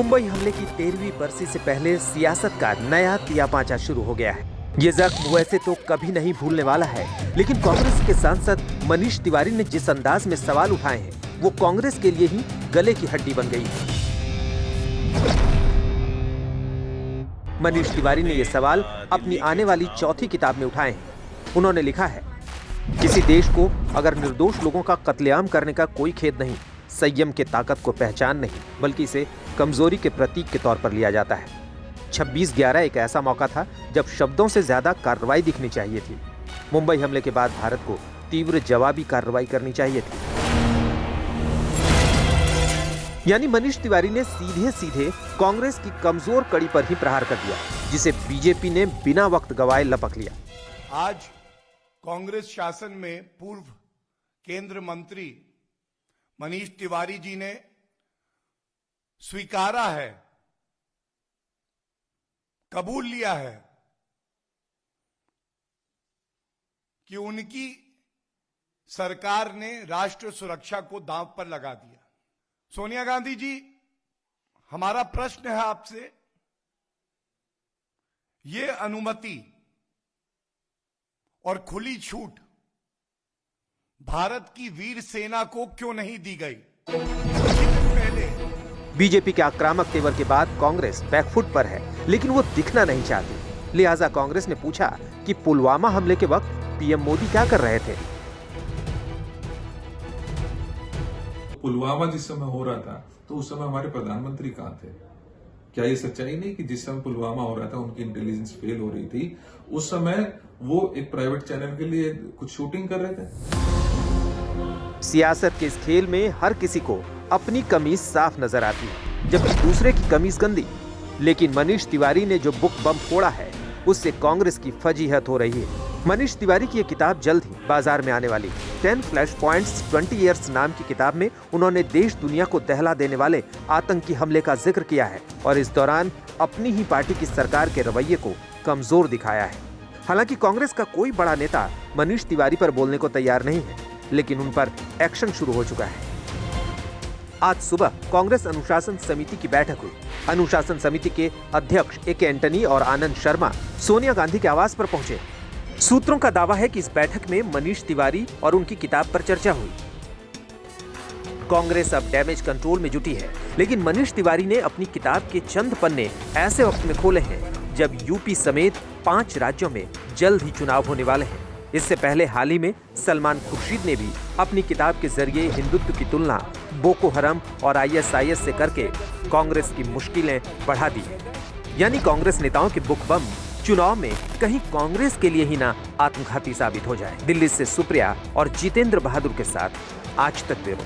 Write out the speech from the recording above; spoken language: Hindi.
मुंबई हमले की 13वीं बरसी से पहले सियासत का नया तियापांचा शुरू हो गया है। ये जख्म वैसे तो कभी नहीं भूलने वाला है, लेकिन कांग्रेस के सांसद मनीष तिवारी ने जिस अंदाज में सवाल उठाए हैं, वो कांग्रेस के लिए ही गले की हड्डी बन गई है। मनीष तिवारी ने ये सवाल अपनी आने वाली चौथी किताब में उठाए हैं। उन्होंने लिखा है, किसी देश को अगर निर्दोष लोगों का कत्लेआम करने का कोई खेद नहीं, संयम के ताकत को पहचान नहीं, बल्कि इसे कमजोरी के प्रतीक के तौर पर लिया जाता है। 26/11 एक ऐसा मौका था जब शब्दों से ज्यादा कार्रवाई दिखनी चाहिए थी। मुंबई हमले के बाद भारत को तीव्र जवाबी कार्रवाई करनी चाहिए थी। यानी मनीष तिवारी ने सीधे सीधे कांग्रेस की कमजोर कड़ी पर ही प्रहार कर दिया, जिसे बीजेपी ने बिना वक्त गवाए लपक लिया। आज कांग्रेस शासन में पूर्व केंद्र मंत्री मनीष तिवारी जी ने स्वीकारा है, कबूल लिया है कि उनकी सरकार ने राष्ट्र सुरक्षा को दांव पर लगा दिया। सोनिया गांधी जी, हमारा प्रश्न है आपसे, ये अनुमति और खुली छूट भारत की वीर सेना को क्यों नहीं दी गई? पहले बीजेपी के आक्रामक तेवर के बाद कांग्रेस बैकफुट पर है, लेकिन वो दिखना नहीं चाहती। लिहाजा कांग्रेस ने पूछा कि पुलवामा हमले के वक्त पीएम मोदी क्या कर रहे थे। पुलवामा जिस समय हो रहा था तो उस समय हमारे प्रधानमंत्री कहाँ थे? क्या ये सच्चाई नहीं कि जिस समय पुलवामा हो रहा था उनकी इंटेलिजेंस फेल हो रही थी, उस समय वो एक प्राइवेट चैनल के लिए कुछ शूटिंग कर रहे थे? सियासत के इस खेल में हर किसी को अपनी कमीज साफ नजर आती है, जबकि दूसरे की कमीज गंदी। लेकिन मनीष तिवारी ने जो बुक बम फोड़ा है, उससे कांग्रेस की फजीहत हो रही है। मनीष तिवारी की यह किताब जल्द ही बाजार में आने वाली 10 फ्लैश पॉइंट्स 20 ईयर्स नाम की किताब में उन्होंने देश दुनिया को दहला देने वाले आतंकी हमले का जिक्र किया है और इस दौरान अपनी ही पार्टी की सरकार के रवैये को कमजोर दिखाया है। हालांकि कांग्रेस का कोई बड़ा नेता मनीष तिवारी पर बोलने को तैयार नहीं है, लेकिन उन पर एक्शन शुरू हो चुका है। आज सुबह कांग्रेस अनुशासन समिति की बैठक हुई। अनुशासन समिति के अध्यक्ष ए.के. एंटनी और आनंद शर्मा सोनिया गांधी के आवास पर पहुंचे। सूत्रों का दावा है कि इस बैठक में मनीष तिवारी और उनकी किताब पर चर्चा हुई। कांग्रेस अब डैमेज कंट्रोल में जुटी है, लेकिन मनीष तिवारी ने अपनी किताब के चंद पन्ने ऐसे वक्त में खोले हैं जब यूपी समेत 5 राज्यों में जल्द ही चुनाव होने वाले हैं। इससे पहले हाल ही में सलमान खुर्शीद ने भी अपनी किताब के जरिए हिंदुत्व की तुलना बोको हराम और ISIS से करके कांग्रेस की मुश्किलें बढ़ा दी। यानी कांग्रेस नेताओं के बुक बम चुनाव में कहीं कांग्रेस के लिए ही ना आत्मघाती साबित हो जाए। दिल्ली से सुप्रिया और जितेंद्र बहादुर के साथ आज तक ब्यूरो।